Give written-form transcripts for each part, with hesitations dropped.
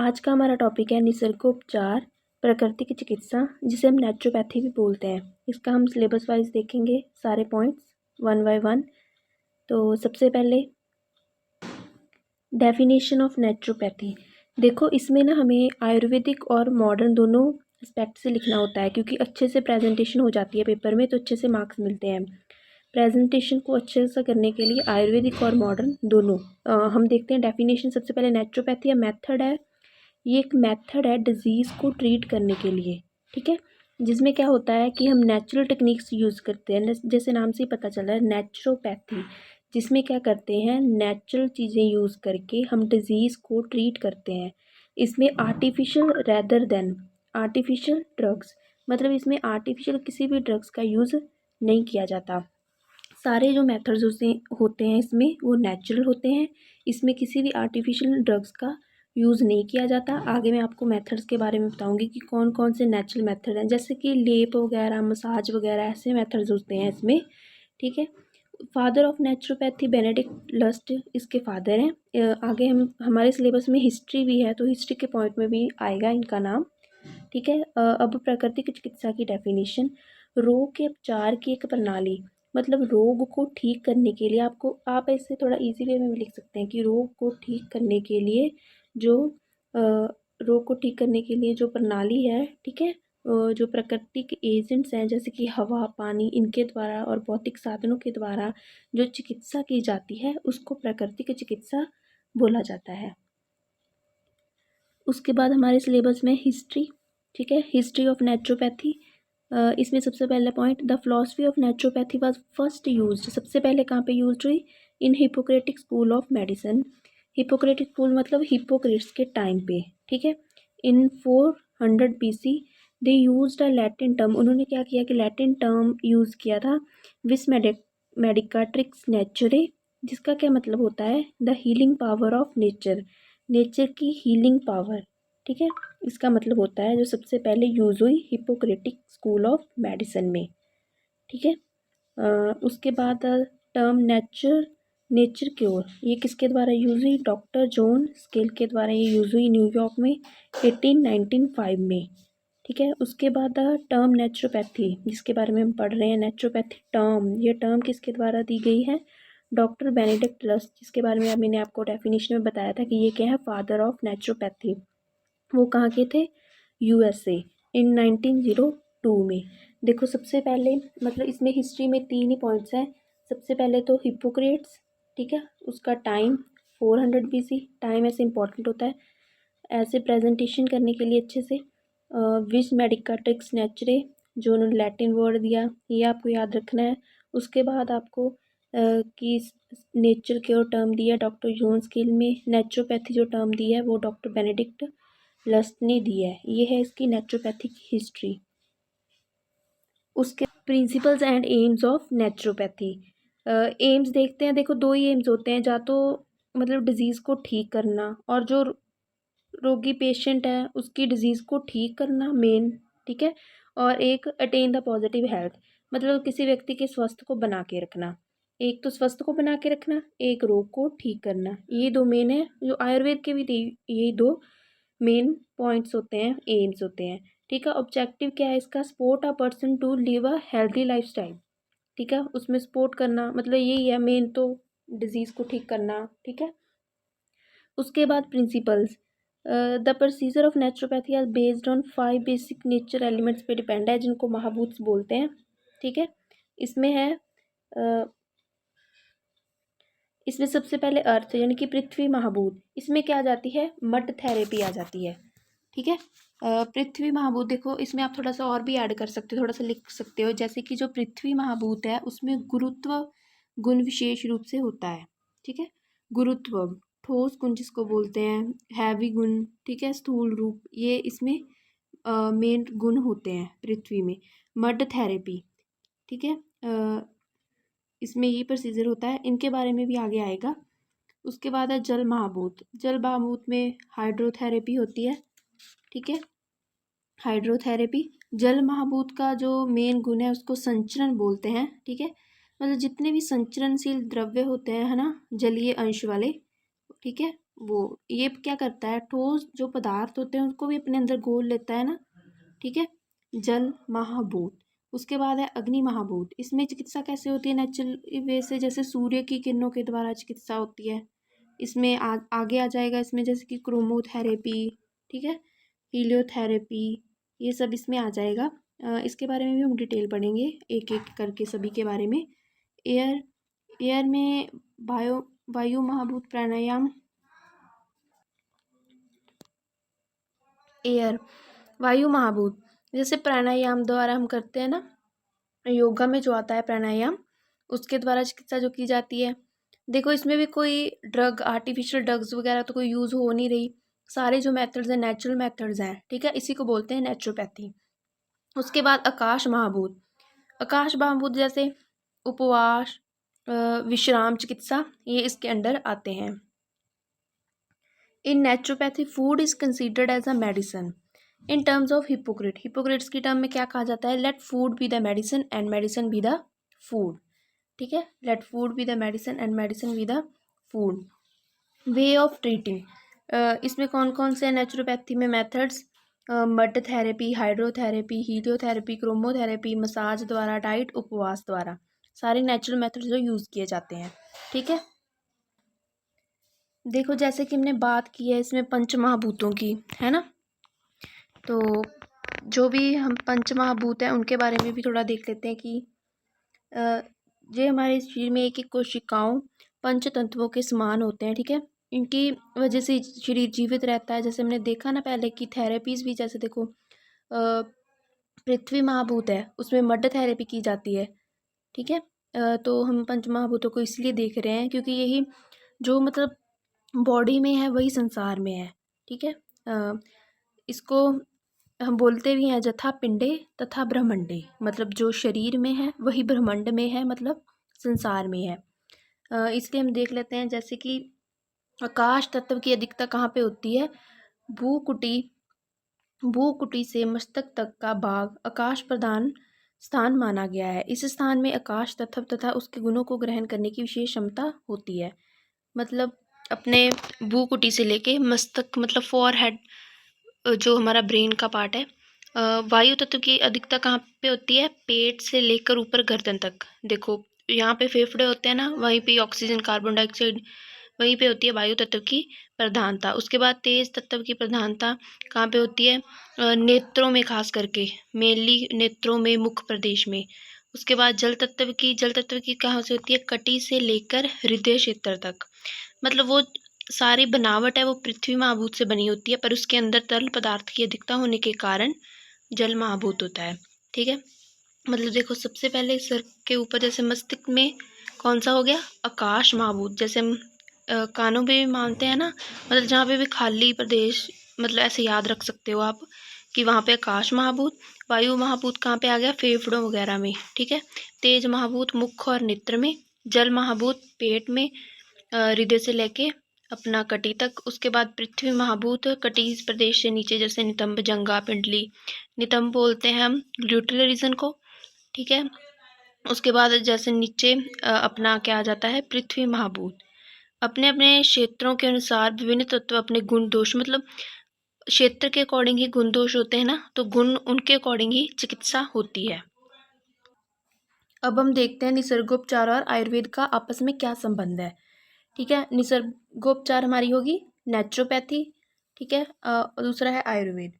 आज का हमारा टॉपिक है निसर्गोपचार, प्रकृति की चिकित्सा, जिसे हम नेचुरोपैथी भी बोलते हैं। इसका हम सिलेबस वाइज देखेंगे सारे पॉइंट्स वन बाय वन। तो सबसे पहले डेफिनेशन ऑफ नेचुरोपैथी। देखो इसमें ना हमें आयुर्वेदिक और मॉडर्न दोनों एस्पेक्ट से लिखना होता है, क्योंकि अच्छे से प्रेजेंटेशन हो जाती है पेपर में तो अच्छे से मार्क्स मिलते हैं। प्रेजेंटेशन को अच्छे से करने के लिए आयुर्वेदिक और मॉडर्न दोनों हम देखते हैं। डेफिनेशन सबसे पहले नेचुरोपैथी या मेथड है, ये एक मेथड है डिज़ीज़ को ट्रीट करने के लिए, ठीक है, जिसमें क्या होता है कि हम नेचुरल टेक्निक्स यूज़ करते हैं। जैसे नाम से ही पता चल रहा है नेचुरोपैथी, जिसमें क्या करते हैं, नेचुरल चीज़ें यूज़ करके हम डिज़ीज़ को ट्रीट करते हैं। इसमें artificial rather than artificial drugs, मतलब इसमें आर्टिफिशियल किसी भी ड्रग्स का यूज़ नहीं किया जाता। सारे जो मेथड्स होते हैं इसमें वो नेचुरल होते हैं। इसमें किसी भी आर्टिफिशियल ड्रग्स का यूज़ नहीं किया जाता। आगे मैं आपको मेथड्स के बारे में बताऊंगी कि कौन कौन से नेचुरल मेथड हैं, जैसे कि लेप वगैरह, मसाज वगैरह, ऐसे मेथड्स होते हैं इसमें, ठीक है। Father of naturopathy Benedict Lust इसके फादर हैं। आगे हम हमारे सिलेबस में हिस्ट्री भी है, तो हिस्ट्री के पॉइंट में भी आएगा इनका नाम, ठीक है। अब प्रकृति की चिकित्सा की डेफिनेशन। रोग के उपचार की एक प्रणाली, मतलब रोग को ठीक करने के लिए आप ऐसे थोड़ा इजी वे में भी लिख सकते हैं कि रोग को ठीक करने के लिए जो रोग को ठीक करने के लिए जो प्रणाली है, ठीक है, जो प्राकृतिक एजेंट्स हैं जैसे कि हवा, पानी, इनके द्वारा और भौतिक साधनों के द्वारा जो चिकित्सा की जाती है उसको प्राकृतिक चिकित्सा बोला जाता है। उसके बाद हमारे सिलेबस में हिस्ट्री, ठीक है, हिस्ट्री ऑफ नेचुरोपैथी। इसमें सबसे पहला point, the philosophy of naturopathy was first used, सबसे पहले कहाँ पे यूज हुई, in Hippocratic school of medicine. Hippocratic school मतलब हिपोक्रेट्स के टाइम पे, ठीक है, in 400 BC। They used a Latin term, उन्होंने क्या किया कि लैटिन टर्म यूज़ किया था, विस मेडिकाट्रिक्स नेचुरे, जिसका क्या मतलब होता है, the healing power of nature, nature की हीलिंग पावर, ठीक है, इसका मतलब होता है, जो सबसे पहले यूज़ हुई हिपोक्रेटिक स्कूल ऑफ मेडिसिन में, ठीक है। उसके बाद टर्म नेचर क्योर, ये किसके द्वारा यूज़ हुई, डॉक्टर जॉन स्केल के द्वारा ये यूज़ हुई न्यूयॉर्क में 1895 में, ठीक है। उसके बाद टर्म नेचुरोपैथी, जिसके बारे में हम पढ़ रहे हैं, नेचुरोपैथी टर्म, ये टर्म किसके द्वारा दी गई है, डॉक्टर बेनेडिक्ट लस्ट, जिसके बारे में मैंने आपको डेफिनेशन में बताया था कि ये क्या है, फादर ऑफ नेचुरोपैथी। वो कहाँ के थे, USA, इन 1902 में। देखो सबसे पहले, मतलब इसमें हिस्ट्री में 3 ही पॉइंट्स हैं। सबसे पहले तो हिपोक्रेट्स, ठीक है, उसका टाइम 400 BC, टाइम ऐसे इंपॉर्टेंट होता है ऐसे प्रेजेंटेशन करने के लिए अच्छे से। विच मेडिकाट्रिक्स नेचुरे, जो उन्होंने लैटिन वर्ड दिया, ये आपको याद रखना है। उसके बाद आपको कि नेचर क्योर टर्म दिया डॉक्टर जॉन स्किल में, नेचुरोपैथी जो टर्म दी है वो डॉक्टर बेनेडिक्ट लस्ट ने दी है। ये है इसकी नेचुरोपैथी की हिस्ट्री। उसके principles and AIIMS of naturopathy. AIIMS देखते हैं, देखो 2 ही एम्स होते हैं, या तो मतलब डिजीज़ को ठीक करना, और जो रोगी पेशेंट है उसकी डिजीज़ को ठीक करना मेन, ठीक है, और एक अटेन द पॉजिटिव हेल्थ, मतलब किसी व्यक्ति के स्वास्थ्य को बना के रखना। एक तो स्वास्थ्य को बना के रखना, एक रोग को ठीक करना, ये 2 मेन है। जो आयुर्वेद के भी यही 2 मेन पॉइंट्स होते हैं, एम्स होते हैं, ठीक है। ऑब्जेक्टिव क्या है इसका, support a person to live a healthy lifestyle, ठीक है, उसमें सपोर्ट करना, मतलब यही है मेन तो, डिजीज़ को ठीक करना, ठीक है। उसके बाद principles, the procedure of naturopathy are based on 5 basic nature elements पे डिपेंड है, जिनको महाभूत बोलते हैं, ठीक है। इसमें है इसमें सबसे पहले अर्थ यानी कि पृथ्वी महाभूत, इसमें क्या आ जाती है, मड थेरेपी आ जाती है, ठीक है। पृथ्वी महाभूत, देखो इसमें आप थोड़ा सा और भी ऐड कर सकते हो, थोड़ा सा लिख सकते हो, जैसे कि जो पृथ्वी महाभूत है उसमें गुरुत्व गुण विशेष रूप से होता है, ठीक है। गुरुत्व, ठोस गुण जिसको बोलते हैं, हैवी गुण, ठीक है, स्थूल रूप, ये इसमें मेन गुण होते हैं पृथ्वी में। मड थेरेपी, ठीक है, इसमें ये प्रोसीजर होता है, इनके बारे में भी आगे आएगा। उसके बाद है जल महाभूत, जल महाभूत में हाइड्रोथेरेपी होती है, ठीक है, हाइड्रोथेरेपी। जल महाभूत का जो मेन गुण है उसको संचरण बोलते हैं, ठीक है, मतलब जितने भी संचरणशील द्रव्य होते हैं, है ना, जलीय अंश वाले, ठीक है, वो ये क्या करता है, ठोस जो पदार्थ होते हैं उसको भी अपने अंदर घोल लेता है ना, ठीक है। जल महाभूत, उसके बाद है अग्नि महाभूत। इसमें चिकित्सा कैसे होती है, नेचुरल वे से, जैसे सूर्य की किरणों के द्वारा चिकित्सा होती है। इसमें आगे आ जाएगा इसमें, जैसे कि क्रोमोथेरेपी, ठीक है, हीलियोथेरेपी, ये सब इसमें आ जाएगा। इसके बारे में भी हम डिटेल पढ़ेंगे एक एक करके सभी के बारे में। एयर एयर में वायु महाभूत प्राणायाम। एयर वायु महाभूत, जैसे प्राणायाम द्वारा हम करते हैं ना, योगा में जो आता है प्राणायाम, उसके द्वारा चिकित्सा जो की जाती है। देखो इसमें भी कोई ड्रग, आर्टिफिशियल ड्रग्स वगैरह तो कोई यूज़ हो नहीं रही, सारे जो मेथड्स हैं नेचुरल मेथड्स हैं, ठीक है, इसी को बोलते हैं नेचुरोपैथी। उसके बाद आकाश महाभूत। आकाश महाभूत जैसे उपवास, विश्राम चिकित्सा, ये इसके अंडर आते हैं। In naturopathy food is considered as a medicine in terms of Hippocrates की टर्म में क्या कहा जाता है, let food be the medicine and medicine be the food, ठीक है, let food be the medicine and medicine be the food. Way of treating, इसमें कौन कौन से नेचुरोपैथी में methods, mud therapy, hydrotherapy, heliotherapy, chromotherapy, massage द्वारा, diet, उपवास द्वारा, सारे नेचुरल मेथड्स जो यूज़ किए जाते हैं, ठीक है। देखो जैसे कि हमने बात की है इसमें पंच महाभूतों की, है ना, तो जो भी हम पंच महाभूत हैं उनके बारे में भी थोड़ा देख लेते हैं कि ये हमारे शरीर में एक एक कोशिकाओं पंच तत्वों के समान होते हैं, ठीक है, इनकी वजह से शरीर जीवित रहता है। जैसे हमने देखा ना पहले कि थेरेपीज़ भी, जैसे देखो पृथ्वी महाभूत है उसमें मड थेरेपी की जाती है, ठीक है। तो हम पंच महाभूतों को इसलिए देख रहे हैं क्योंकि यही जो मतलब बॉडी में है वही संसार में है, ठीक है। इसको हम बोलते भी हैं जथा पिंडे तथा ब्रह्मंडे, मतलब जो शरीर में है वही ब्रह्मांड में है, मतलब संसार में है। इसलिए हम देख लेते हैं जैसे कि आकाश तत्व की अधिकता कहाँ पे होती है, भूकुटी भूकुटी से मस्तक तक का भाग आकाश प्रधान स्थान माना गया है। इस स्थान में आकाश तत्व तथा उसके गुणों को ग्रहण करने की विशेष क्षमता होती है। मतलब अपने भूकुटी से लेके मस्तक, मतलब फोरहेड, जो हमारा ब्रेन का पार्ट है, वायु तत्व की अधिकता कहाँ पे होती है, पेट से लेकर ऊपर गर्दन तक। देखो यहाँ पे फेफड़े होते हैं ना, वहीं पे ऑक्सीजन कार्बन डाइऑक्साइड, वहीं पे होती है वायु तत्व की प्रधानता। उसके बाद तेज तत्व की प्रधानता कहाँ पे होती है, नेत्रों में, खास करके मेनली नेत्रों में, मुख प्रदेश में। उसके बाद जल तत्व की कहाँ से होती है, कटी से लेकर हृदय क्षेत्र तक। मतलब वो सारी बनावट है वो पृथ्वी महाभूत से बनी होती है, पर उसके अंदर तरल पदार्थ की अधिकता होने के कारण जल महाभूत होता है, ठीक है। मतलब देखो सबसे पहले सर के ऊपर, जैसे मस्तिष्क में कौन सा हो गया, आकाश महाभूत। जैसे हम कानों पे भी मानते हैं ना, मतलब जहाँ पे भी खाली प्रदेश, मतलब ऐसे याद रख सकते हो आप कि वहाँ पे आकाश महाभूत। वायु महाभूत कहाँ पे आ गया, फेफड़ों वगैरह में, ठीक है। तेज महाभूत मुख और नेत्र में। जल महाभूत पेट में, हृदय से लेके अपना कटी तक। उसके बाद पृथ्वी महाभूत कटी प्रदेश से नीचे, जैसे नितंब, जंगा, पिंडली। नितंब बोलते हैं हम ग्लूटल रीजन को, ठीक है। उसके बाद जैसे नीचे अपना क्या आ जाता है, पृथ्वी महाभूत। अपने अपने क्षेत्रों के अनुसार विभिन्न तत्व अपने गुण दोष, मतलब क्षेत्र के अकॉर्डिंग ही गुण दोष होते हैं ना, तो गुण उनके अकॉर्डिंग ही चिकित्सा होती है। अब हम देखते हैं निसर्गोपचार और आयुर्वेद का आपस में क्या संबंध है, ठीक है। निसर्गोपचार हमारी होगी नेचुरोपैथी, ठीक है, और दूसरा है आयुर्वेद।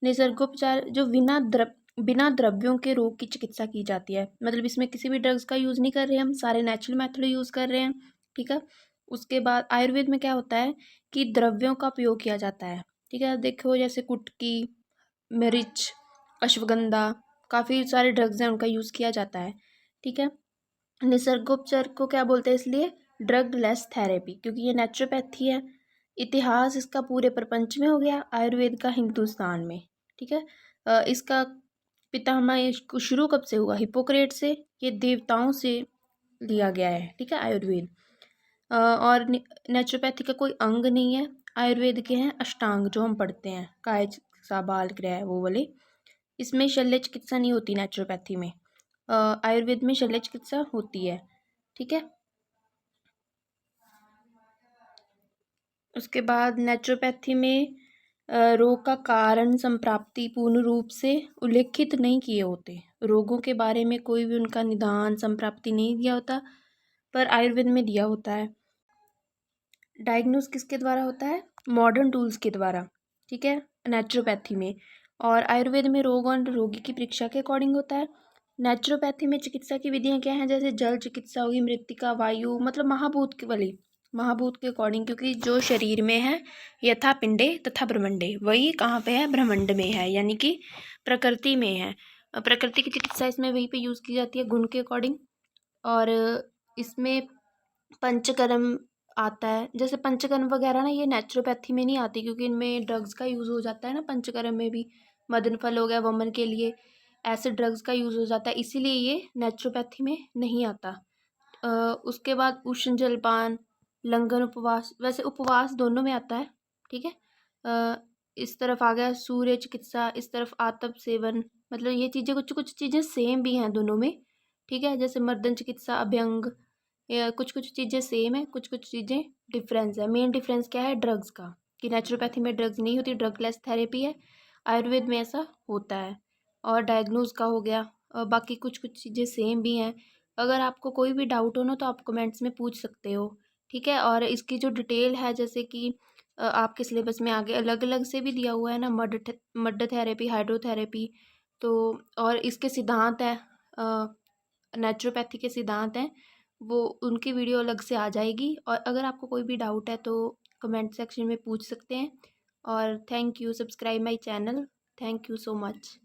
निसर्गोपचार जो बिना द्रव्यों के रोग की चिकित्सा की जाती है, मतलब इसमें किसी भी ड्रग्स का यूज़ नहीं कर रहे हम, सारे नेचुरल मेथड यूज़ कर रहे हैं, ठीक है। उसके बाद आयुर्वेद में क्या होता है कि द्रव्यों का उपयोग किया जाता है, ठीक है। देखो जैसे कुटकी, मिर्च, अश्वगंधा, काफ़ी सारे ड्रग्स हैं उनका यूज़ किया जाता है, ठीक है। निसर्गोपचार को क्या बोलते हैं इसलिए, ड्रग लेस थेरेपी, क्योंकि ये नेचुरोपैथी है। इतिहास इसका पूरे प्रपंच में हो गया, आयुर्वेद का हिंदुस्तान में, ठीक है। इसका पितामह इसको शुरू कब से हुआ, हिपोक्रेट से। ये देवताओं से लिया गया है, ठीक है, आयुर्वेद। और नेचुरोपैथी का कोई अंग नहीं है। आयुर्वेद के हैं अष्टांग जो हम पढ़ते हैं, काय चिकित्सा, बाल क्रिया, वो वाले। इसमें शल्य चिकित्सा नहीं होती नेचुरोपैथी में, आयुर्वेद में शल्य चिकित्सा होती है, ठीक है। उसके बाद नेचुरोपैथी में रोग का कारण संप्राप्ति पूर्ण रूप से उल्लेखित नहीं किए होते। रोगों के बारे में कोई भी उनका निदान संप्राप्ति नहीं दिया होता, पर आयुर्वेद में दिया होता है। डायग्नोस किसके द्वारा होता है? मॉडर्न टूल्स के द्वारा, ठीक है, नेचुरोपैथी में। और आयुर्वेद में रोग और रोगी की परीक्षा के अकॉर्डिंग होता है। नेचुरोपैथी में चिकित्सा की विधियाँ क्या हैं? जैसे जल चिकित्सा होगी, मृत्तिका, वायु, मतलब महाभूत के वाली, महाभूत के अकॉर्डिंग, क्योंकि जो शरीर में है यथा पिंडे तथा ब्रह्मंडे, वही कहाँ पे है? ब्रह्मांड में है, यानी कि प्रकृति में है। प्रकृति की चिकित्सा इसमें वहीं पे यूज़ की जाती है गुण के अकॉर्डिंग। और इसमें पंचकर्म आता है। जैसे पंचकर्म वगैरह ना, ये नेचुरोपैथी में नहीं आती, क्योंकि इनमें ड्रग्स का यूज़ हो जाता है ना। पंचकर्म में भी मदन फल हो गया वमन के लिए, ऐसे ड्रग्स का यूज़ हो जाता है, इसीलिए ये नेचुरोपैथी में नहीं आता। उसके बाद उष्ण जलपान, लंघन उपवास, वैसे उपवास दोनों में आता है, ठीक है। इस तरफ आ गया सूर्य चिकित्सा, इस तरफ आतप सेवन, मतलब ये चीज़ें कुछ कुछ चीज़ें सेम भी हैं दोनों में, ठीक है। जैसे मर्दन चिकित्सा, अभ्यंग, या कुछ कुछ चीज़ें सेम है, कुछ कुछ चीज़ें डिफरेंस है। मेन डिफरेंस क्या है? ड्रग्स का, कि नेचुरोपैथी में ड्रग्स नहीं होती, ड्रगलेस थेरेपी है। आयुर्वेद में ऐसा होता है। और डायग्नोज का हो गया, और बाकी कुछ कुछ चीज़ें सेम भी हैं। अगर आपको कोई भी डाउट हो ना, तो आप कमेंट्स में पूछ सकते हो, ठीक है। और इसकी जो डिटेल है, जैसे कि आपके सिलेबस में आगे अलग अलग से भी दिया हुआ है ना, मड थेरेपी, हाइड्रोथेरेपी, तो और इसके सिद्धांत है, नेचुरोपैथी के सिद्धांत हैं, वो उनकी वीडियो अलग से आ जाएगी। और अगर आपको कोई भी डाउट है तो कमेंट सेक्शन में पूछ सकते हैं। और thank you, subscribe my channel, thank you so much.